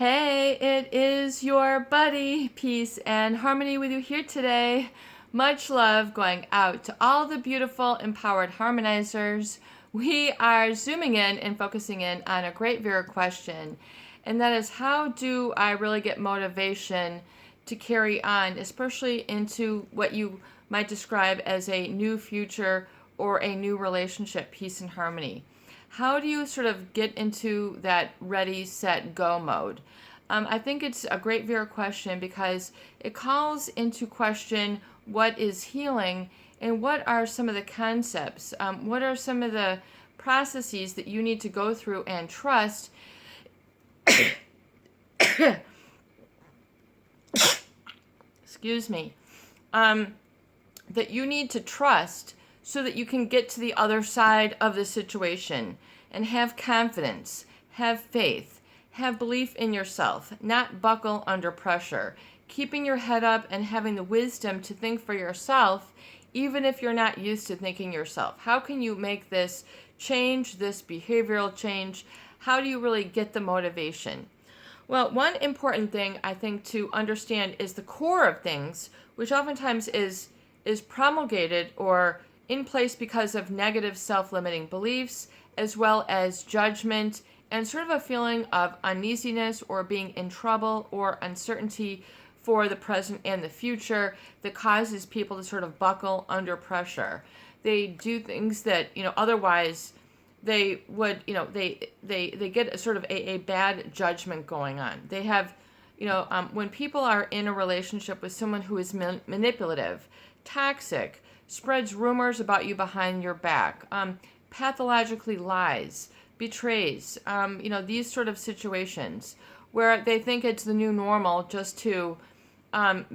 Hey, it is your buddy. Peace and harmony with you here today. Much love going out to all the beautiful, empowered harmonizers. We are zooming in and focusing in on a great Vera question, and that is, how do I really get motivation to carry on, especially into what you might describe as a new future or a new relationship, peace and harmony? How do you sort of get into that ready, set, go mode? I think it's a great Vera question because it calls into question what is healing and what are some of the concepts, what are some of the processes that you need to go through and trust. Excuse me. That you need to trust so that you can get to the other side of the situation and have confidence, have faith, have belief in yourself, not buckle under pressure, keeping your head up and having the wisdom to think for yourself, even if you're not used to thinking yourself. How can you make this change, this behavioral change? How do you really get the motivation? Well, one important thing I think to understand is the core of things, which oftentimes is promulgated or in place because of negative self-limiting beliefs, as well as judgment and sort of a feeling of uneasiness or being in trouble or uncertainty for the present and the future that causes people to sort of buckle under pressure. They do things that, otherwise they would, they get a sort of a bad judgment going on. They have, when people are in a relationship with someone who is manipulative, toxic, spreads rumors about you behind your back, pathologically lies, betrays, these sort of situations where they think it's the new normal just to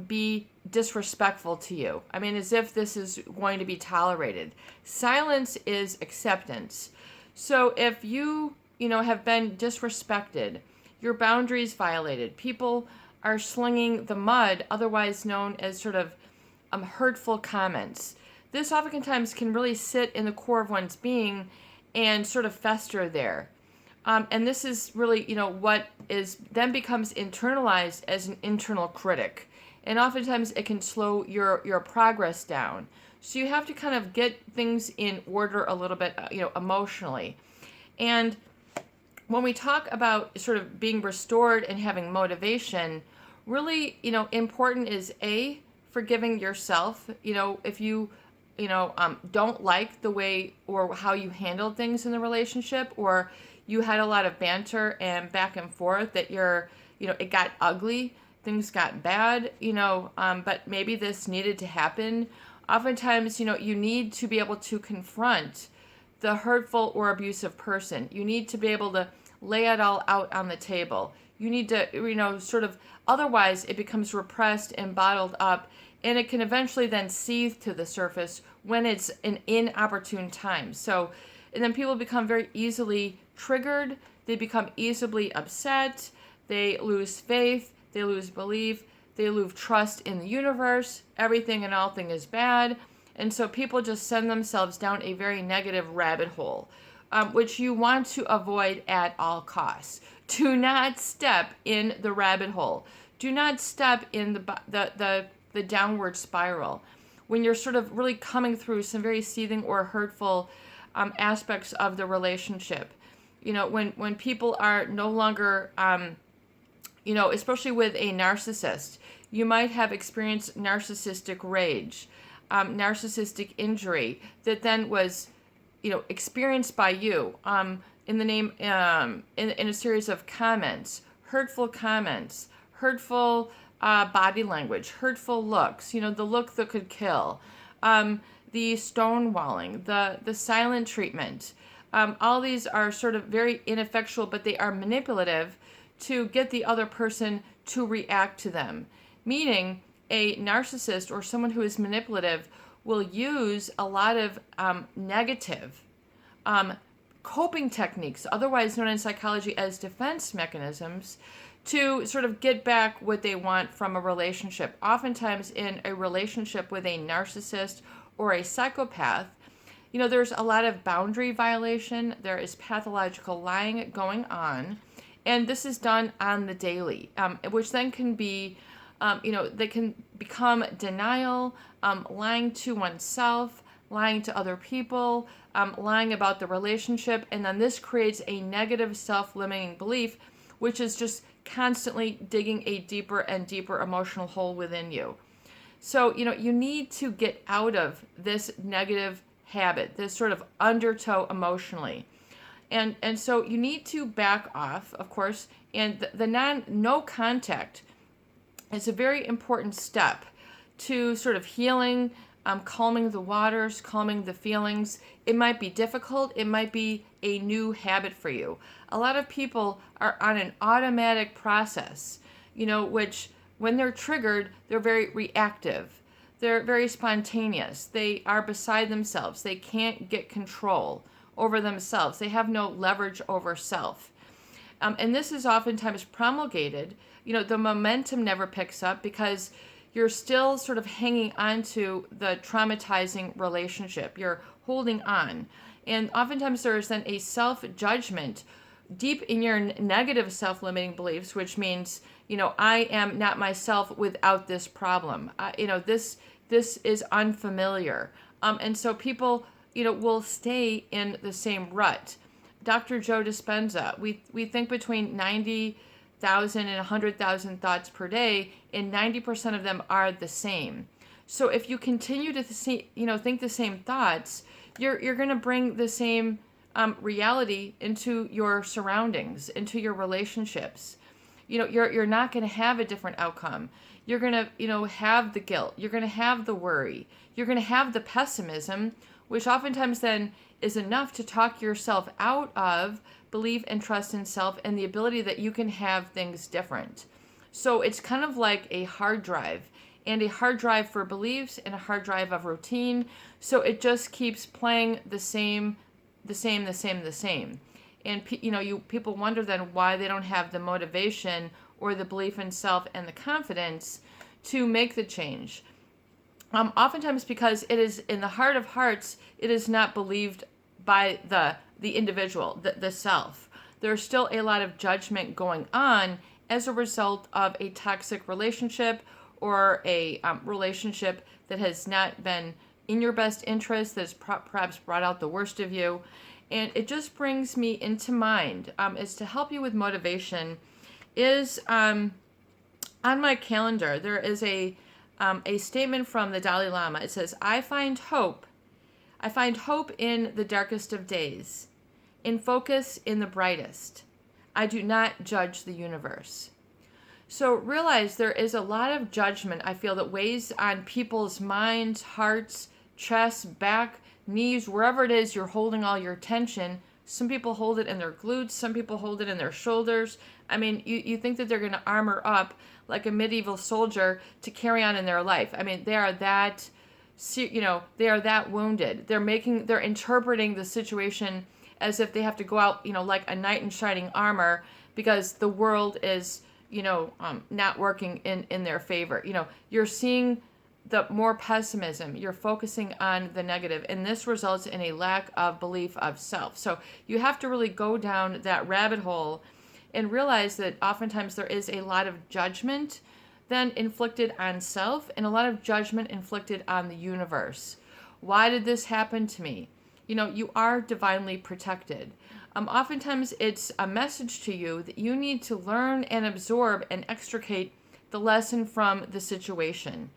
be disrespectful to you. I mean, as if this is going to be tolerated. Silence is acceptance. So if you, have been disrespected, your boundaries violated, people are slinging the mud, otherwise known as sort of hurtful comments. This oftentimes can really sit in the core of one's being and sort of fester there. And this is really, what is then becomes internalized as an internal critic. And oftentimes it can slow your progress down. So you have to kind of get things in order a little bit, emotionally. And when we talk about sort of being restored and having motivation, really, important is forgiving yourself. If you don't like the way or how you handled things in the relationship, or you had a lot of banter and back and forth that it got ugly, things got bad, but maybe this needed to happen. Oftentimes, you need to be able to confront the hurtful or abusive person. You need to be able to lay it all out on the table. You need to, otherwise it becomes repressed and bottled up, and it can eventually then seethe to the surface when it's an inopportune time. So, and then people become very easily triggered. They become easily upset. They lose faith. They lose belief. They lose trust in the universe. Everything and all thing is bad. And so people just send themselves down a very negative rabbit hole, which you want to avoid at all costs. Do not step in the rabbit hole. Do not step in the downward spiral. When you're sort of really coming through some very seething or hurtful aspects of the relationship, when people are no longer, especially with a narcissist, you might have experienced narcissistic rage, narcissistic injury that then was, experienced by you in the name, in a series of comments, hurtful body language, hurtful looks, the look that could kill, the stonewalling, the silent treatment. All these are sort of very ineffectual, but they are manipulative to get the other person to react to them. Meaning, a narcissist or someone who is manipulative will use a lot of negative coping techniques, otherwise known in psychology as defense mechanisms, to sort of get back what they want from a relationship. Oftentimes in a relationship with a narcissist or a psychopath, there's a lot of boundary violation. There is pathological lying going on. And this is done on the daily, which then can be, they can become denial, lying to oneself, lying to other people, lying about the relationship. And then this creates a negative self-limiting belief, which is just constantly digging a deeper and deeper emotional hole within you. So, you need to get out of this negative habit, this sort of undertow emotionally. And so you need to back off, of course, and the no contact is a very important step to sort of healing, calming the waters, calming the feelings. It might be difficult. It might be a new habit for you. A lot of people are on an automatic process, which when they're triggered, they're very reactive. They're very spontaneous. They are beside themselves. They can't get control over themselves. They have no leverage over self. And this is oftentimes promulgated. The momentum never picks up because you're still sort of hanging on to the traumatizing relationship. You're holding on. And oftentimes there is then a self-judgment deep in your negative self-limiting beliefs, which means, I am not myself without this problem. This is unfamiliar. And so people, will stay in the same rut. Dr. Joe Dispenza, we think between 90,000 and 100,000 thoughts per day, and 90% of them are the same. So if you continue to think the same thoughts, you're going to bring the same reality into your surroundings, into your relationships. You're not going to have a different outcome. You're going to, have the guilt. You're going to have the worry. You're going to have the pessimism, which oftentimes then is enough to talk yourself out of belief and trust in self and the ability that you can have things different. So it's kind of like a hard drive, and a hard drive for beliefs and a hard drive of routine. So it just keeps playing the same. And people wonder then why they don't have the motivation or the belief in self and the confidence to make the change. Oftentimes because it is in the heart of hearts, it is not believed by the individual, the self. There's still a lot of judgment going on as a result of a toxic relationship or a relationship that has not been in your best interest, that has perhaps brought out the worst of you. And it just brings me into mind, is to help you with motivation, is on my calendar, there is a statement from the Dalai Lama. It says, I find hope in the darkest of days, in focus in the brightest. I do not judge the universe. So realize there is a lot of judgment, I feel, that weighs on people's minds, hearts, chests, back, knees, wherever it is you're holding all your tension. Some people hold it in their glutes. Some people hold it in their shoulders. I mean, you think that they're going to armor up like a medieval soldier to carry on in their life. I mean, they are that, they are that wounded. They're interpreting the situation as if they have to go out, like a knight in shining armor because the world is, not working in their favor. You're seeing the more pessimism, you're focusing on the negative, and this results in a lack of belief of self. So you have to really go down that rabbit hole and realize that oftentimes there is a lot of judgment then inflicted on self and a lot of judgment inflicted on the universe. Why did this happen to me? You are divinely protected. Oftentimes it's a message to you that you need to learn and absorb and extricate the lesson from the situation.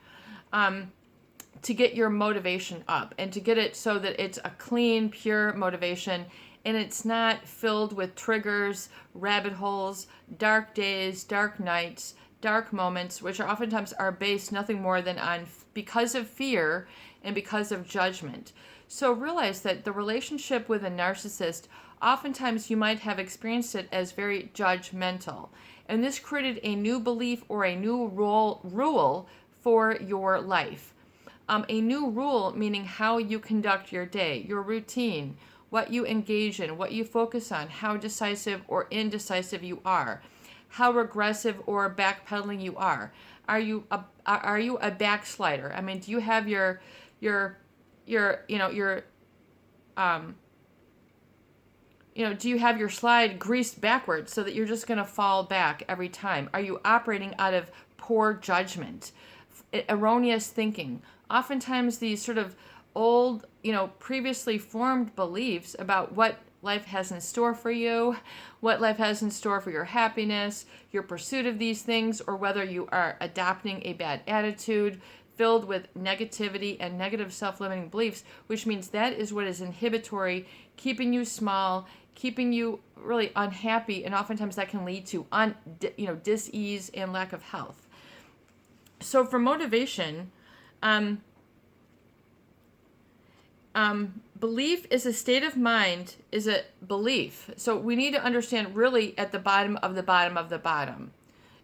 To get your motivation up and to get it so that it's a clean, pure motivation and it's not filled with triggers, rabbit holes, dark days, dark nights, dark moments, which are oftentimes are based nothing more than on because of fear and because of judgment. So realize that the relationship with a narcissist, oftentimes you might have experienced it as very judgmental. And this created a new belief or a new rule for your life. A new rule meaning how you conduct your day, your routine, what you engage in, what you focus on, how decisive or indecisive you are, how regressive or backpedaling you are. Are you a backslider? I mean, do you have your do you have your slide greased backwards so that you're just going to fall back every time? Are you operating out of poor judgment, erroneous thinking? Oftentimes these sort of old, previously formed beliefs about what life has in store for you, what life has in store for your happiness, your pursuit of these things, or whether you are adopting a bad attitude filled with negativity and negative self-limiting beliefs, which means that is what is inhibitory, keeping you small, keeping you really unhappy, and oftentimes that can lead to dis-ease and lack of health. So for motivation, belief is a state of mind, is a belief. So we need to understand really at the bottom of the bottom of the bottom,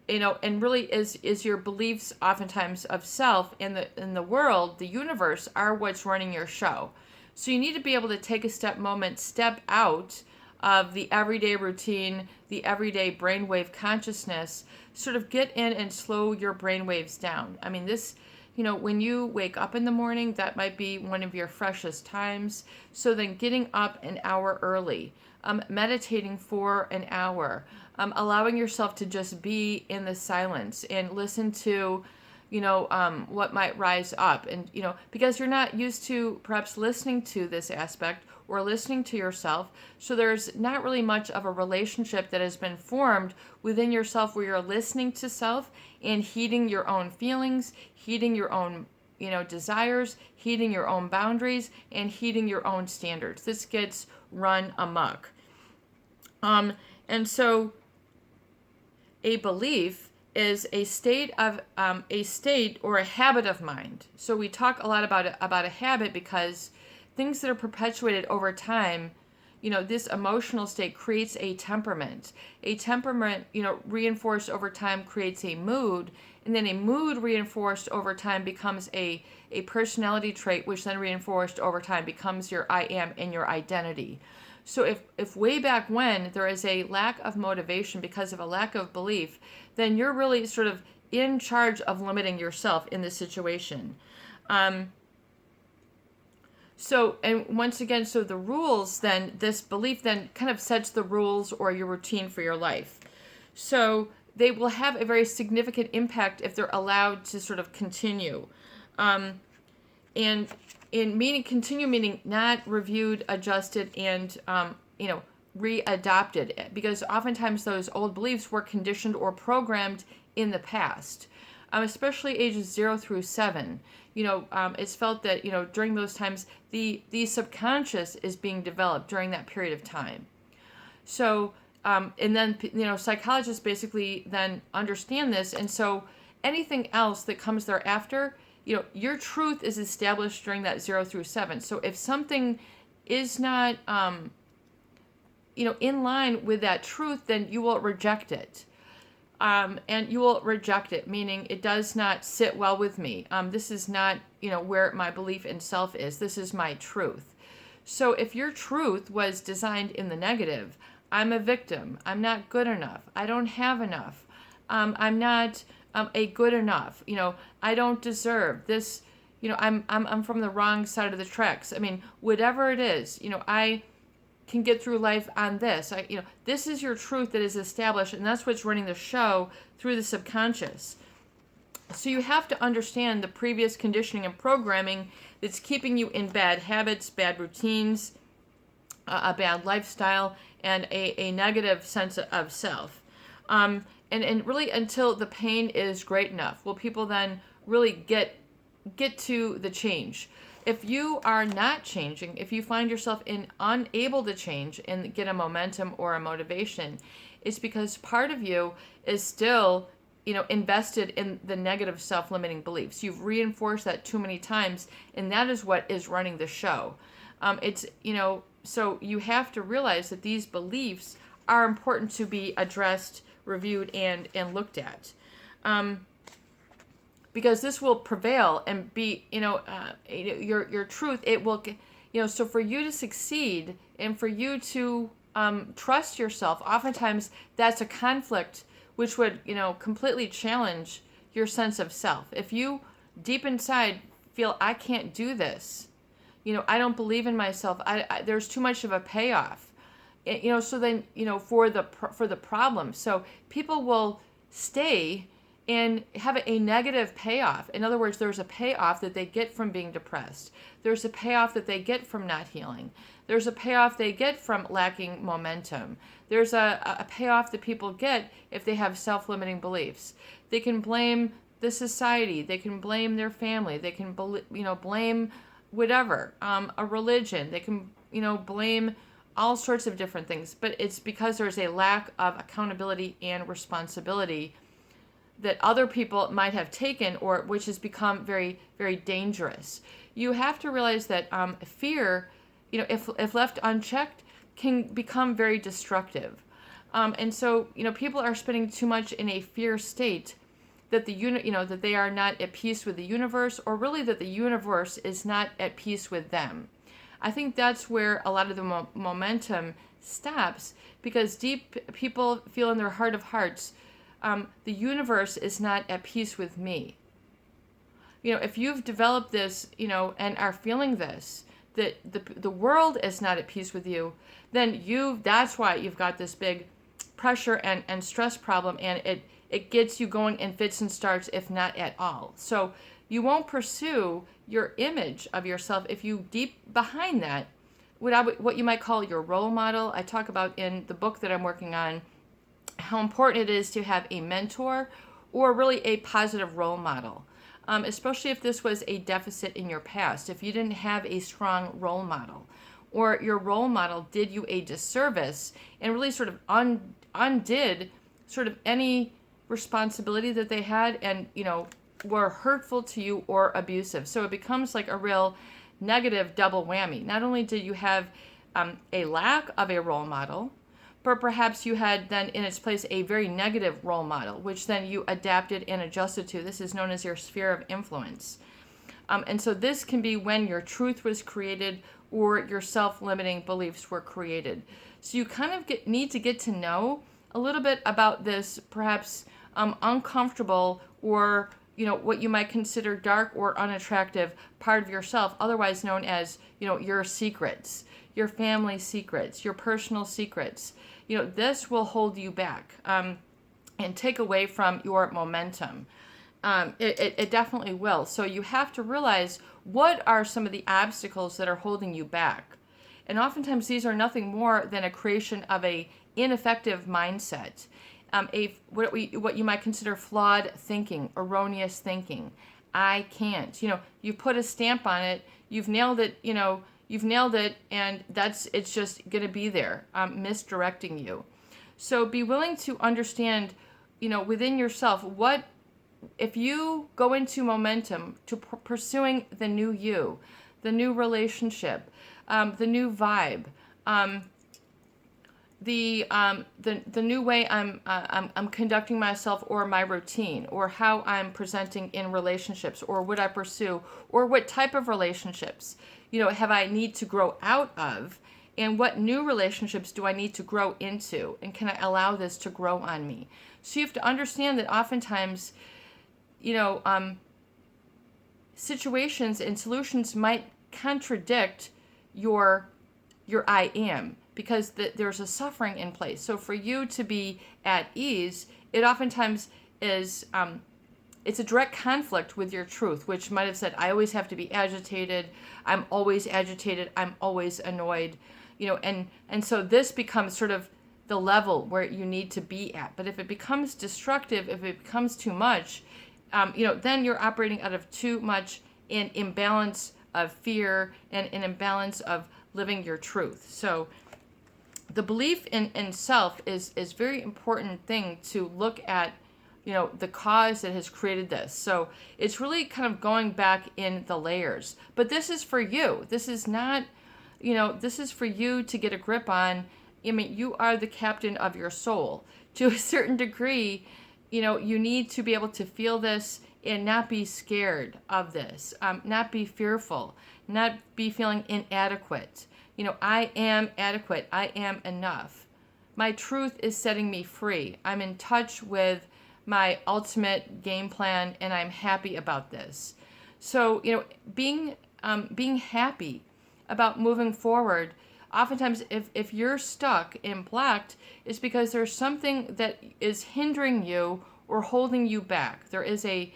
and really is your beliefs oftentimes of self in the world, the universe, are what's running your show. So you need to be able to take a step out of the everyday routine, the everyday brainwave consciousness, sort of get in and slow your brainwaves down. I mean, this, when you wake up in the morning, that might be one of your freshest times. So then getting up an hour early, meditating for an hour, allowing yourself to just be in the silence and listen to, what might rise up. And, because you're not used to perhaps listening to this aspect or listening to yourself. So there's not really much of a relationship that has been formed within yourself where you're listening to self and heeding your own feelings, heeding your own, desires, heeding your own boundaries, and heeding your own standards. This gets run amok. And so a belief is a state or a habit of mind. So we talk a lot about a habit because things that are perpetuated over time, this emotional state creates a temperament. A temperament, reinforced over time creates a mood, and then a mood reinforced over time becomes a personality trait, which then reinforced over time becomes your I am and your identity. So if way back when there is a lack of motivation because of a lack of belief, then you're really sort of in charge of limiting yourself in this situation. So, and once again, so the rules then, this belief then kind of sets the rules or your routine for your life. So they will have a very significant impact if they're allowed to sort of continue. And in continue meaning not reviewed, adjusted, and, readopted. Because oftentimes those old beliefs were conditioned or programmed in the past, especially ages 0 through 7. It's felt that, during those times, the subconscious is being developed during that period of time. So, and then, psychologists basically then understand this. And so anything else that comes thereafter, your truth is established during that 0 through 7. So if something is not, in line with that truth, then you will reject it. And you will reject it, meaning it does not sit well with me. This is not, where my belief in self is. This is my truth. So if your truth was designed in the negative, I'm a victim, I'm not good enough, I don't have enough, I'm not a good enough, I don't deserve this, I'm from the wrong side of the tracks. I mean, whatever it is, I can get through life on this. This is your truth that is established, and that's what's running the show through the subconscious. So you have to understand the previous conditioning and programming that's keeping you in bad habits, bad routines, a bad lifestyle, and a negative sense of self. And really until the pain is great enough, will people then really get to the change. If you are not changing, if you find yourself unable to change and get a momentum or a motivation, it's because part of you is still, invested in the negative self-limiting beliefs. You've reinforced that too many times, and that is what is running the show. So you have to realize that these beliefs are important to be addressed, reviewed, and looked at. Because this will prevail and be, your truth. It will, so for you to succeed and for you to trust yourself, oftentimes that's a conflict which would, completely challenge your sense of self. If you deep inside feel, I can't do this, I don't believe in myself, there's too much of a payoff, So then, for the problem. So people will stay and have a negative payoff. In other words, there's a payoff that they get from being depressed. There's a payoff that they get from not healing. There's a payoff they get from lacking momentum. There's a payoff that people get if they have self-limiting beliefs. They can blame the society. They can blame their family. They can, blame whatever, a religion. They can, blame all sorts of different things. But it's because there's a lack of accountability and responsibility that other people might have taken, or which has become very, very dangerous. You have to realize that fear, if left unchecked, can become very destructive. And so, people are spending too much in a fear state that that they are not at peace with the universe, or really that the universe is not at peace with them. I think that's where a lot of the momentum stops, because people feel in their heart of hearts, the universe is not at peace with me. If you've developed this, and are feeling this, that the world is not at peace with you, then that's why you've got this big pressure and stress problem, and it gets you going in fits and starts, if not at all. So you won't pursue your image of yourself if you deep behind that, what you might call your role model. I talk about in the book that I'm working on how important it is to have a mentor, or really a positive role model, especially if this was a deficit in your past. If you didn't have a strong role model, or your role model did you a disservice and really sort of undid sort of any responsibility that they had, and were hurtful to you or abusive. So it becomes like a real negative double whammy. Not only did you have a lack of a role model, but perhaps you had then in its place a very negative role model, which then you adapted and adjusted to. This is known as your sphere of influence. And so this can be when your truth was created, or your self-limiting beliefs were created. So you kind of need to get to know a little bit about this perhaps uncomfortable, or what you might consider dark or unattractive part of yourself, otherwise known as your secrets, your family secrets, your personal secrets. This will hold you back and take away from your momentum. It definitely will. So you have to realize, what are some of the obstacles that are holding you back? And oftentimes these are nothing more than a creation of a ineffective mindset, what you might consider flawed thinking, erroneous thinking. I can't. You put a stamp on it. You've nailed it. You've nailed it, and it's just going to be there, misdirecting you. So be willing to understand, within yourself, what if you go into momentum to pursuing the new you, the new relationship, the new vibe, the new way I'm conducting myself, or my routine, or how I'm presenting in relationships, or what I pursue, or what type of relationships have I need to grow out of, and what new relationships do I need to grow into, and can I allow this to grow on me? So you have to understand that oftentimes, situations and solutions might contradict your I am, because there's a suffering in place. So for you to be at ease, it oftentimes is it's a direct conflict with your truth, which might have said, I always have to be agitated, I'm always agitated, I'm always annoyed, and so this becomes sort of the level where you need to be at. But if it becomes destructive, if it becomes too much, then you're operating out of too much an imbalance of fear and an imbalance of living your truth. So the belief in self is very important thing to look at, the cause that has created this. So it's really kind of going back in the layers. But this is for you. This is not, this is for you to get a grip on. I mean, you are the captain of your soul. To a certain degree, you need to be able to feel this and not be scared of this, not be fearful, not be feeling inadequate. I am adequate. I am enough. My truth is setting me free. I'm in touch with my ultimate game plan, and I'm happy about this. So, being happy about moving forward oftentimes if you're stuck and blocked, it's because there's something that is hindering you or holding you back. There is a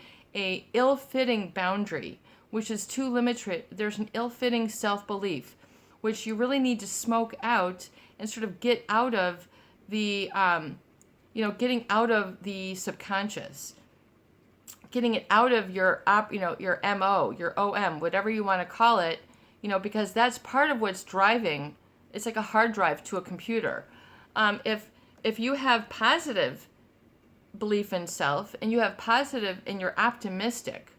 ill-fitting boundary, which is too limited. There's an ill-fitting self-belief, which you really need to smoke out and sort of get out of the, getting out of the subconscious, getting it out of your your MO, your OM, whatever you want to call it, because that's part of what's driving. It's like a hard drive to a computer. If you have positive belief in self and you have positive and you're optimistic,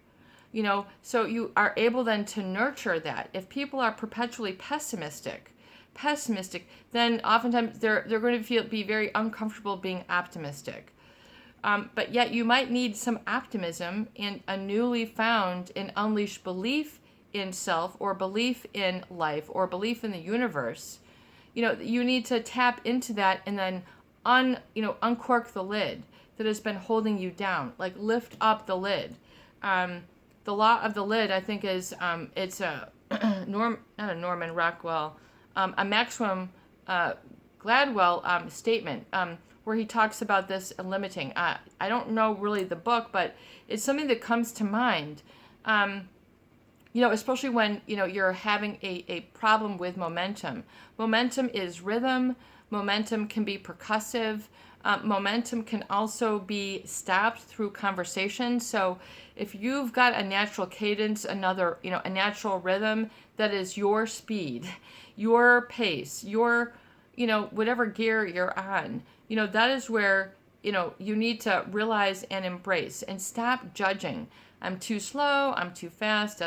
so you are able then to nurture that. If people are perpetually pessimistic, then oftentimes they're going to be very uncomfortable being optimistic. But yet you might need some optimism and a newly found and unleashed belief in self or belief in life or belief in the universe. You need to tap into that and then uncork the lid that has been holding you down. Like lift up the lid. The law of the lid, I think, is it's a not a Norman Rockwell, a Maxwell Gladwell statement where he talks about this limiting. I don't know really the book, but it's something that comes to mind. Especially when you're having a problem with momentum. Momentum is rhythm. Momentum can be percussive. Momentum can also be stopped through conversation. So if you've got a natural cadence, a natural rhythm that is your speed, your pace, your, whatever gear you're on, that is where, you need to realize and embrace and stop judging. I'm too slow, I'm too fast,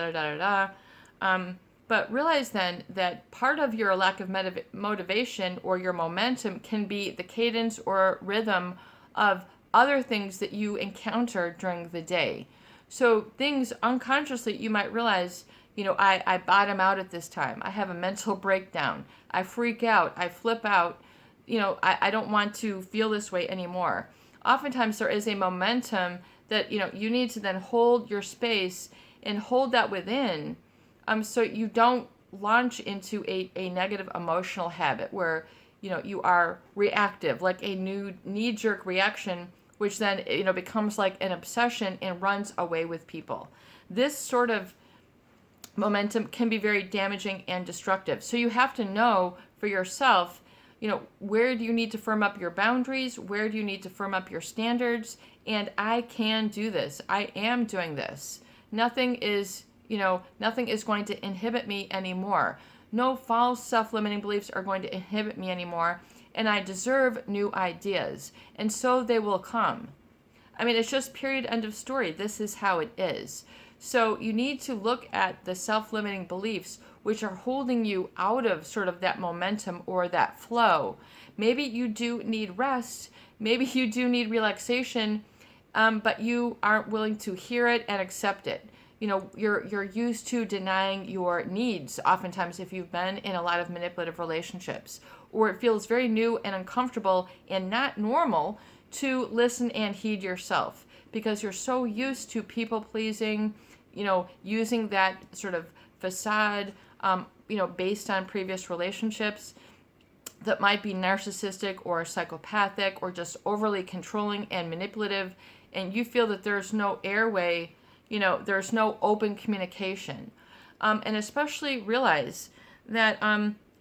But realize then that part of your lack of motivation or your momentum can be the cadence or rhythm of other things that you encounter during the day. So things unconsciously you might realize, I bottom out at this time. I have a mental breakdown. I freak out. I flip out. I don't want to feel this way anymore. Oftentimes there is a momentum that, you need to then hold your space and hold that within, so you don't launch into a negative emotional habit where, you are reactive, like a new knee-jerk reaction, which then, becomes like an obsession and runs away with people. This sort of momentum can be very damaging and destructive. So you have to know for yourself, where do you need to firm up your boundaries? Where do you need to firm up your standards? And I can do this. I am doing this. Nothing is going to inhibit me anymore. No false self-limiting beliefs are going to inhibit me anymore. And I deserve new ideas. And so they will come. I mean, it's just period, end of story. This is how it is. So you need to look at the self-limiting beliefs which are holding you out of sort of that momentum or that flow. Maybe you do need rest. Maybe you do need relaxation, but you aren't willing to hear it and accept it. You're used to denying your needs, oftentimes if you've been in a lot of manipulative relationships, or it feels very new and uncomfortable and not normal to listen and heed yourself because you're so used to people pleasing, using that sort of facade, based on previous relationships that might be narcissistic or psychopathic or just overly controlling and manipulative, and you feel that there's no airway, there's no open communication. And especially realize that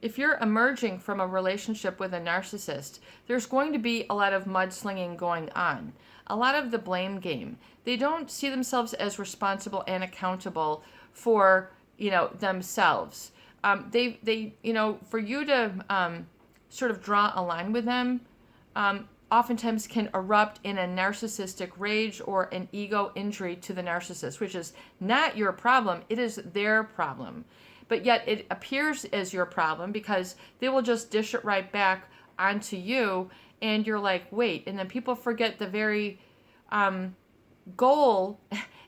if you're emerging from a relationship with a narcissist, there's going to be a lot of mudslinging going on, a lot of the blame game. They don't see themselves as responsible and accountable for, themselves. They for you to sort of draw a line with them, oftentimes can erupt in a narcissistic rage or an ego injury to the narcissist, which is not your problem. It is their problem. But yet it appears as your problem because they will just dish it right back onto you. And you're like, wait. And then people forget the very goal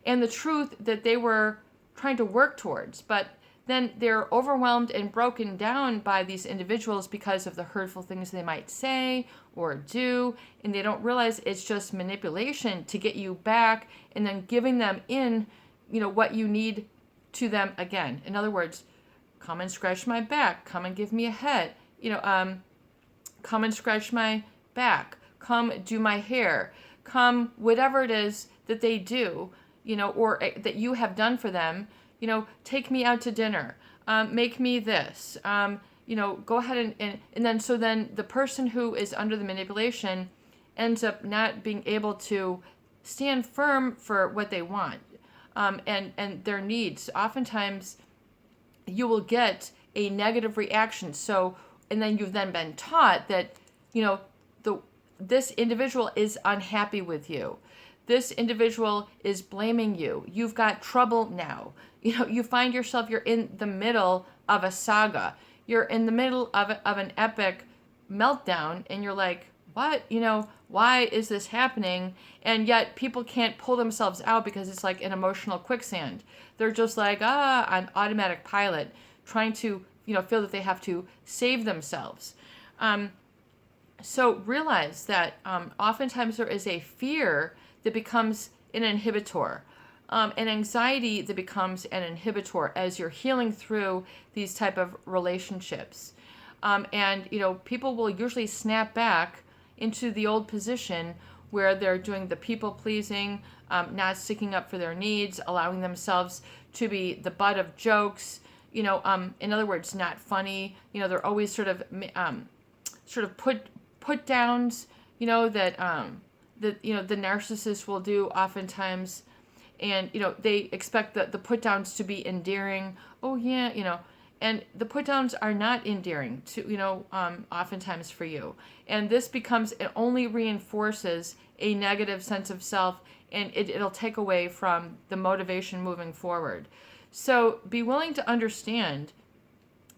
and the truth that they were trying to work towards. But then they're overwhelmed and broken down by these individuals because of the hurtful things they might say or do, and they don't realize it's just manipulation to get you back and then giving them in, what you need to them again. In other words, come and scratch my back, come and give me a head, come and scratch my back, come do my hair, come whatever it is that they do, or that you have done for them, take me out to dinner, make me this, go ahead and then so then the person who is under the manipulation ends up not being able to stand firm for what they want, and their needs. Oftentimes you will get a negative reaction. So, and then you've then been taught that, this individual is unhappy with you. This individual is blaming you. You've got trouble now. You find yourself, you're in the middle of a saga. You're in the middle of an epic meltdown, and you're like, what? Why is this happening? And yet people can't pull themselves out because it's like an emotional quicksand. They're just like, on automatic pilot, trying to, feel that they have to save themselves. So realize that oftentimes there is a fear that becomes an inhibitor, an anxiety that becomes an inhibitor as you're healing through these type of relationships. And people will usually snap back into the old position where they're doing the people pleasing, not sticking up for their needs, allowing themselves to be the butt of jokes, in other words, not funny. They're always sort of put downs, that the narcissist will do oftentimes. And, they expect the put downs to be endearing. Oh yeah, and the put downs are not endearing to, oftentimes for you. And this it only reinforces a negative sense of self, and it'll take away from the motivation moving forward. So be willing to understand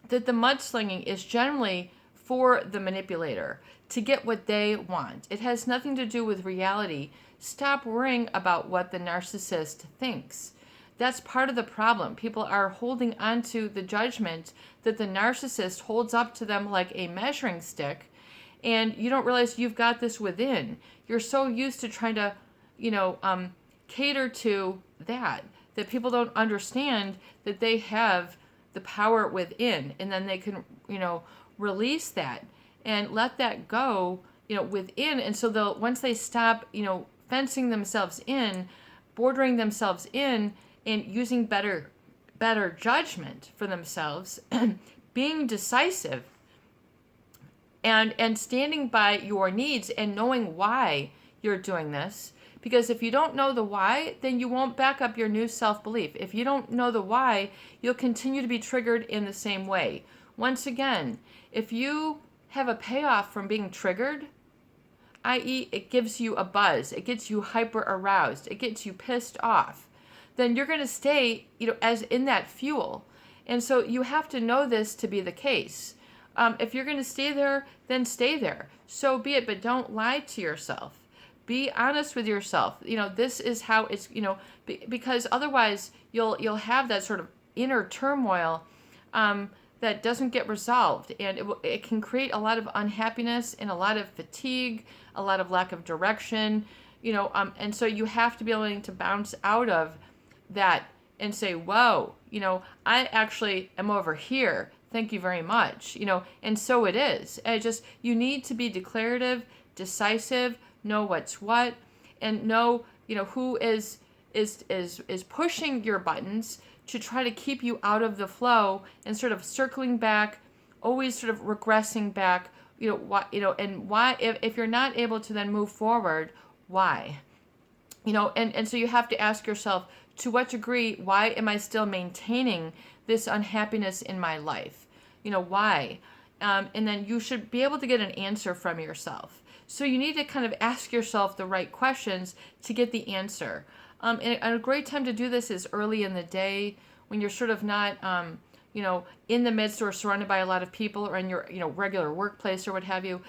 that the mudslinging is generally for the manipulator to get what they want. It has nothing to do with reality. Stop worrying about what the narcissist thinks. That's part of the problem. People are holding on to the judgment that the narcissist holds up to them like a measuring stick, and you don't realize you've got this within. You're so used to trying to, cater to that people don't understand that they have the power within, and then they can, release that and let that go, within. And so once they stop, fencing themselves in, bordering themselves in, and using better judgment for themselves, being decisive, and standing by your needs and knowing why you're doing this. Because if you don't know the why, then you won't back up your new self-belief. If you don't know the why, you'll continue to be triggered in the same way. Once again, if you have a payoff from being triggered, i.e. it gives you a buzz, it gets you hyper aroused, it gets you pissed off, then you're going to stay, as in that fuel. And so you have to know this to be the case. If you're going to stay there, then stay there. So be it, but don't lie to yourself. Be honest with yourself. This is how it's, because otherwise you'll have that sort of inner turmoil that doesn't get resolved, and it can create a lot of unhappiness and a lot of fatigue, a lot of lack of direction, and so you have to be willing to bounce out of that and say, whoa, I actually am over here. Thank you very much. And so it is. You need to be declarative, decisive, know what's what, and know, who is pushing your buttons to try to keep you out of the flow and sort of circling back, always sort of regressing back, and why, if you're not able to then move forward, why? And so you have to ask yourself, to what degree, why am I still maintaining this unhappiness in my life? Why? And then you should be able to get an answer from yourself. So you need to kind of ask yourself the right questions to get the answer. And a great time to do this is early in the day when you're sort of not, in the midst or surrounded by a lot of people, or in your, regular workplace or what have you.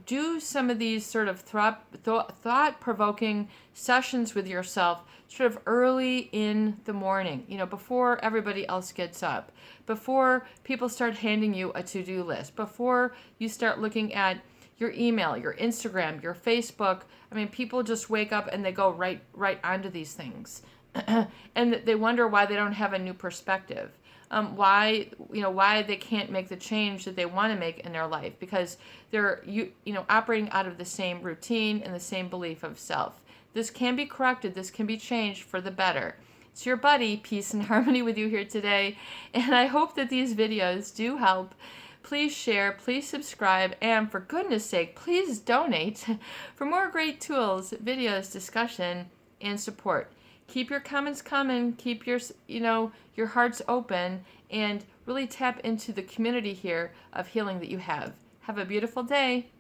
Do some of these sort of thought-provoking sessions with yourself sort of early in the morning, before everybody else gets up, before people start handing you a to-do list, before you start looking at your email, your Instagram, your Facebook. I mean, people just wake up and they go right onto these things. And they wonder why they don't have a new perspective. why they can't make the change that they want to make in their life, because they're operating out of the same routine and the same belief of self. This can be corrected. This can be changed for the better. It's your buddy, Peace and Harmony, with you here today, and I hope that these videos do help. Please share, please subscribe, and for goodness sake, please donate for more great tools, videos, discussion, and support. Keep your comments coming, keep your hearts open, and really tap into the community here of healing that you have. Have a beautiful day.